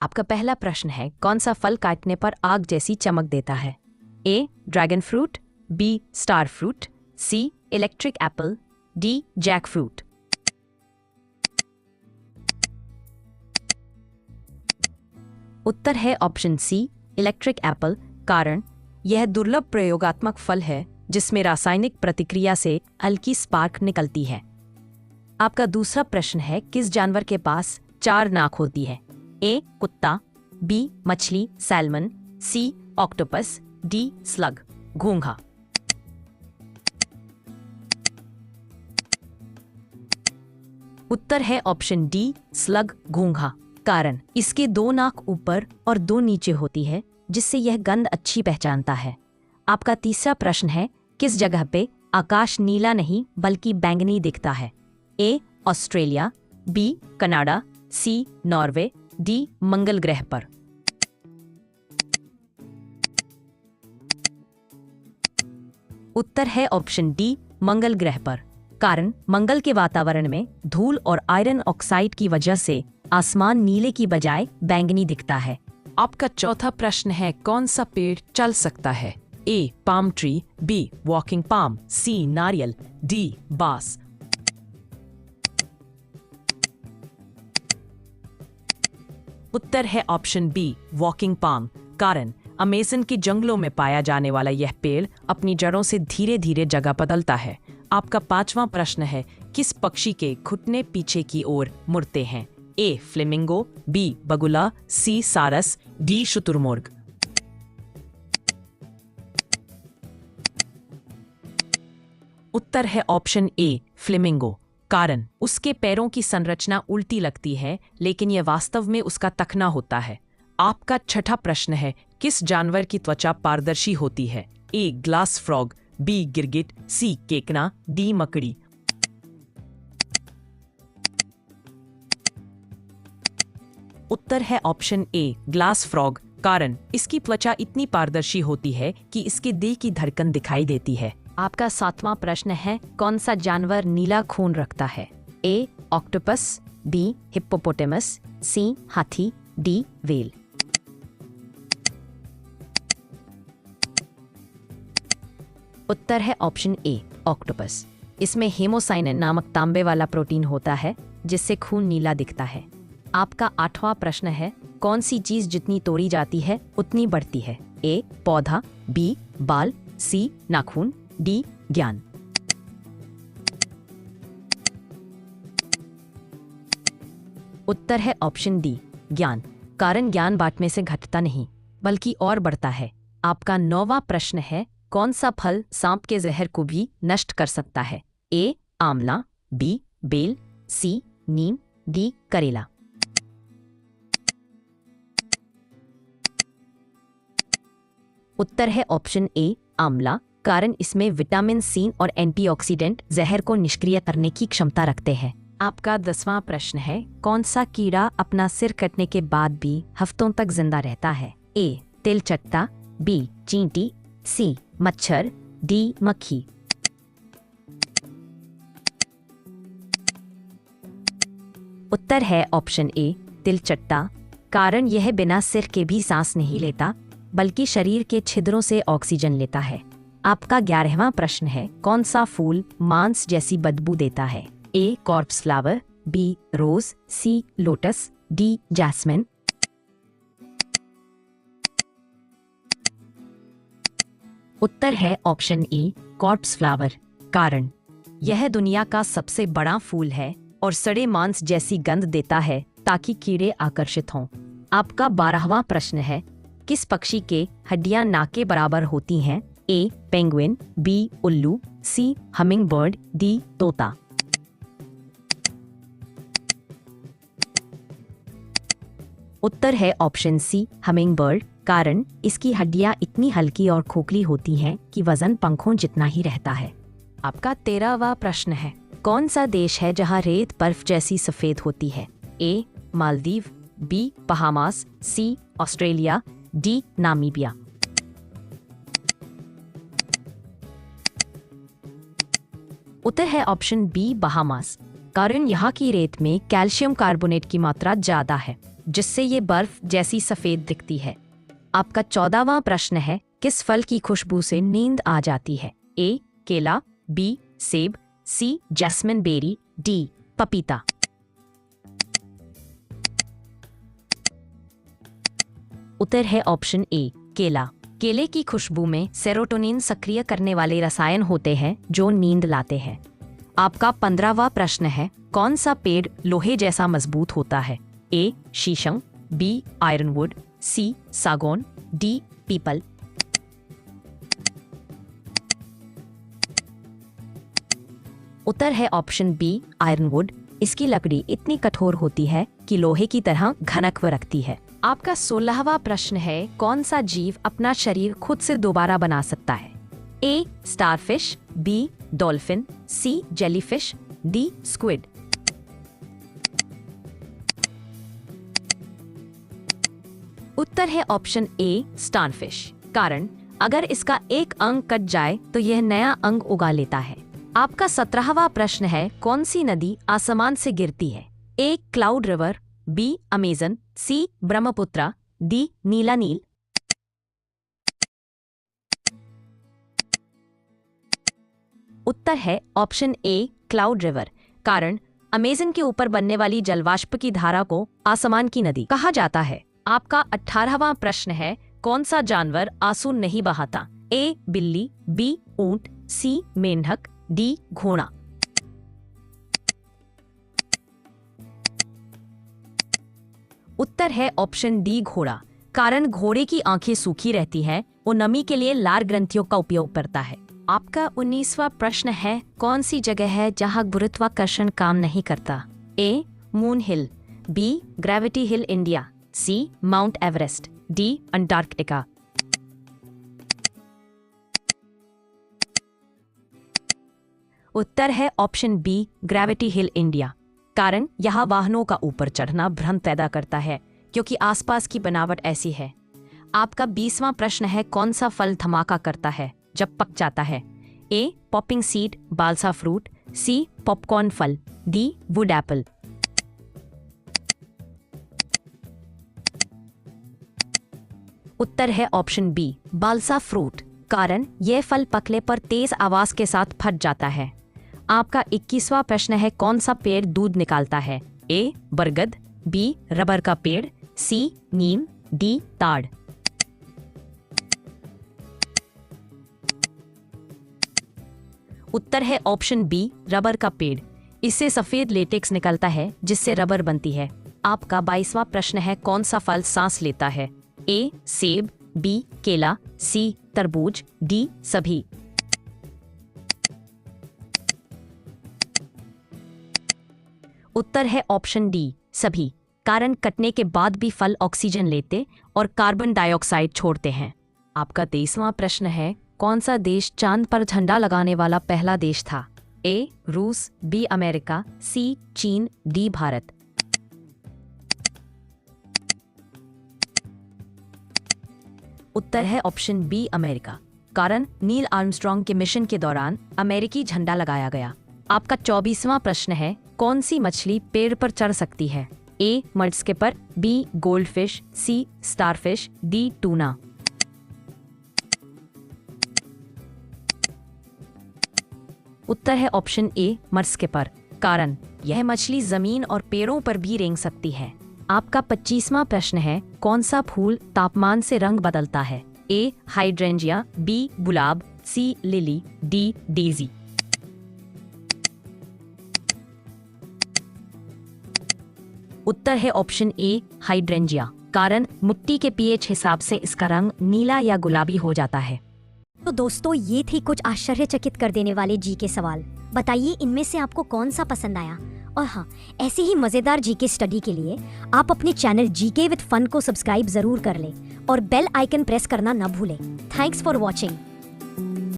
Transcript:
आपका पहला प्रश्न है, कौन सा फल काटने पर आग जैसी चमक देता है? A dragon fruit, B star fruit, C electric apple, D jackfruit. उत्तर है ऑप्शन सी इलेक्ट्रिक एप्पल। कारण यह दुर्लभ प्रयोगात्मक फल है जिसमें रासायनिक प्रतिक्रिया से हल्की स्पार्क निकलती है। आपका दूसरा प्रश्न है, किस जानवर के पास 4 नाक होती है? ए कुत्ता, बी मछली सैल्मन, सी ऑक्टोपस, डी स्लग घोंघा। उत्तर है ऑप्शन डी स्लग घोंघा। कारण इसके 2 नाक ऊपर और 2 नीचे होती है जिससे यह गंध अच्छी पहचानता है। आपका तीसरा प्रश्न है, किस जगह पे आकाश नीला नहीं बल्कि बैंगनी दिखता है? A Australia, B Canada, C Norway, D मंगल ग्रह पर। उत्तर है ऑप्शन डी मंगल ग्रह पर। कारण मंगल के वातावरण में धूल और आयरन ऑक्साइड की वजह से आसमान नीले की बजाय बैंगनी दिखता है। आपका चौथा प्रश्न है, कौन सा पेड़ चल सकता है? A palm tree, B walking palm, C नारियल, डी बांस। उत्तर है ऑप्शन बी वॉकिंग पाम। कारण अमेज़न के जंगलों में पाया जाने वाला यह पेड़ अपनी जड़ों से धीरे धीरे जगह बदलता है। आपका पांचवा प्रश्न है, किस पक्षी के घुटने पीछे की ओर मुड़ते हैं? ए फ्लेमिंगो, बी बगुला, सी सारस, डी शुतुरमुर्ग। उत्तर है ऑप्शन ए फ्लेमिंगो। कारण उसके पैरों की संरचना उल्टी लगती है लेकिन यह वास्तव में उसका तखना होता है। आपका छठा प्रश्न है, किस जानवर की त्वचा पारदर्शी होती है? ए ग्लास फ्रॉग, बी गिरगिट, सी केकड़ा, डी मकड़ी। उत्तर है ऑप्शन ए ग्लास फ्रॉग। कारण इसकी त्वचा इतनी पारदर्शी होती है कि इसके दिल की धड़कन दिखाई देती है। आपका सातवां प्रश्न है, कौन सा जानवर नीला खून रखता है? ए ऑक्टोपस, बी हिप्पोपोटेमस, सी हाथी, डी व्हेल। उत्तर है ऑप्शन ए ऑक्टोपस। इसमें हेमोसाइनिन नामक तांबे वाला प्रोटीन होता है जिससे खून नीला दिखता है। आपका आठवां प्रश्न है, कौन सी चीज जितनी तोड़ी जाती है उतनी बढ़ती है? ए पौधा, बी बाल, सी नाखून, डी ज्ञान। उत्तर है ऑप्शन डी ज्ञान। कारण ज्ञान बांटने से घटता नहीं बल्कि और बढ़ता है। आपका 9वां प्रश्न है, कौन सा फल सांप के जहर को भी नष्ट कर सकता है? ए आंवला, बी बेल, सी नीम, डी करेला। उत्तर है ऑप्शन ए आंवला। कारण इसमें विटामिन सी और एंटीऑक्सीडेंट जहर को निष्क्रिय करने की क्षमता रखते हैं। आपका 10वां प्रश्न है, कौन सा कीड़ा अपना सिर कटने के बाद भी हफ्तों तक जिंदा रहता है? ए तिलचट्टा, बी चींटी, सी मच्छर, डी मक्खी। उत्तर है ऑप्शन ए तिलचट्टा। कारण यह बिना सिर के भी सांस नहीं लेता बल्कि शरीर के छिद्रों से ऑक्सीजन लेता है। आपका 11वां प्रश्न है, कौन सा फूल मांस जैसी बदबू देता है? ए कॉर्प्स फ्लावर, बी रोज, सी लोटस, डी जैस्मिन। उत्तर है ऑप्शन ए कॉर्प्स फ्लावर। कारण यह दुनिया का सबसे बड़ा फूल है और सड़े मांस जैसी गंध देता है ताकि कीड़े आकर्षित हों। आपका 12वां प्रश्न है, किस पक्षी के हड्डियां नाक के बराबर होती हैं? ए पेंगुइन, बी उल्लू, सी हमिंग बर्ड, डी तोता। उत्तर है ऑप्शन सी हमिंग बर्ड। कारण इसकी हड्डियां इतनी हल्की और खोखली होती हैं कि वजन पंखों जितना ही रहता है। आपका 13वां प्रश्न है, कौन सा देश है जहां रेत बर्फ जैसी सफेद होती है? ए मालदीव, बी बहामास, सी ऑस्ट्रेलिया, डी नामीबिया। उत्तर है ऑप्शन बी बहामास। कारण यहाँ की रेत में कैल्शियम कार्बोनेट की मात्रा ज्यादा है जिससे ये बर्फ जैसी सफेद दिखती है। आपका 14वां प्रश्न है, किस फल की खुशबू से नींद आ जाती है? ए केला, बी सेब, सी जैस्मिन बेरी, डी पपीता। उत्तर है ऑप्शन ए केला। केले की खुशबू में सेरोटोनिन सक्रिय करने वाले रसायन होते हैं जो नींद लाते हैं। आपका 15वां प्रश्न है, कौन सा पेड़ लोहे जैसा मजबूत होता है? ए शीशम, बी आयरनवुड, सी सागौन, डी पीपल। उत्तर है ऑप्शन बी आयरनवुड। इसकी लकड़ी इतनी कठोर होती है कि लोहे की तरह घनत्व रखती है। आपका 16वां प्रश्न है, कौन सा जीव अपना शरीर खुद से दोबारा बना सकता है? ए स्टारफिश, बी डॉल्फिन, सी जेलीफिश, डी स्क्विड। उत्तर है ऑप्शन ए स्टारफिश। कारण अगर इसका एक अंग कट जाए तो यह नया अंग उगा लेता है। आपका 17वां प्रश्न है, कौन सी नदी आसमान से गिरती है? A cloud river, B Amazon, C Brahmaputra, D नीला नील। उत्तर है ऑप्शन ए क्लाउड रिवर। कारण अमेजन के ऊपर बनने वाली जलवाष्प की धारा को आसमान की नदी कहा जाता है। आपका 18वां प्रश्न है, कौन सा जानवर आंसू नहीं बहाता? ए बिल्ली, बी ऊंट, सी मेंढक, डी घोड़ा। उत्तर है ऑप्शन डी घोड़ा। कारण घोड़े की आंखें सूखी रहती हैं, वो नमी के लिए लार ग्रंथियों का उपयोग करता है। आपका 19वां प्रश्न है, कौन सी जगह है जहां गुरुत्वाकर्षण काम नहीं करता? ए मून हिल, बी ग्रेविटी हिल इंडिया, सी माउंट एवरेस्ट, डी अंटार्कटिका। उत्तर है ऑप्शन बी ग्रेविटी हिल इंडिया। कारण यहाँ वाहनों का ऊपर चढ़ना भ्रम पैदा करता है क्योंकि आसपास की बनावट ऐसी है। आपका 20वां प्रश्न है, कौन सा फल धमाका करता है जब पक जाता है? ए पॉपिंग सीड, बालसा फ्रूट, सी पॉपकॉर्न फल, डी वुड एप्पल। उत्तर है ऑप्शन बी बालसा फ्रूट। कारण यह फल पकने पर तेज आवाज के साथ फट जाता है। आपका 21वां प्रश्न है, कौन सा पेड़ दूध निकालता है? ए बरगद, बी रबर का पेड़, सी नीम, डी ताड़। उत्तर है ऑप्शन बी रबर का पेड़। इससे सफेद लेटेक्स निकलता है जिससे रबर बनती है। आपका 22वां प्रश्न है, कौन सा फल सांस लेता है? ए सेब, बी केला, सी तरबूज, डी सभी। उत्तर है ऑप्शन डी सभी। कारण कटने के बाद भी फल ऑक्सीजन लेते और कार्बन डाइऑक्साइड छोड़ते हैं। आपका 23वां प्रश्न है, कौन सा देश चांद पर झंडा लगाने वाला पहला देश था? ए रूस, बी अमेरिका, सी चीन, डी भारत। उत्तर है ऑप्शन बी अमेरिका। कारण नील आर्मस्ट्रॉन्ग के मिशन के दौरान अमेरिकी झंडा लगाया गया। आपका 24वां प्रश्न है, कौन सी मछली पेड़ पर चढ़ सकती है? ए मड स्किपर, बी गोल्डफिश, सी स्टारफिश, डी टूना। उत्तर है ऑप्शन ए मड स्किपर। कारण यह मछली जमीन और पेड़ों पर भी रेंग सकती है। आपका 25वां प्रश्न है, कौन सा फूल तापमान से रंग बदलता है? ए हाइड्रेंजिया, बी गुलाब, सी लिली, डी डेजी। उत्तर है ऑप्शन ए हाइड्रेंजिया। कारण मिट्टी के पीएच हिसाब से इसका रंग नीला या गुलाबी हो जाता है। तो दोस्तों, ये थी कुछ आश्चर्यचकित कर देने वाले जीके सवाल। बताइए इनमें से आपको कौन सा पसंद आया। और हाँ, ऐसे ही मजेदार जीके स्टडी के लिए आप अपने चैनल जीके विद फन को सब्सक्राइब जरूर कर लें और बेल आइकन प्रेस करना न भूलें। Thanks for watching.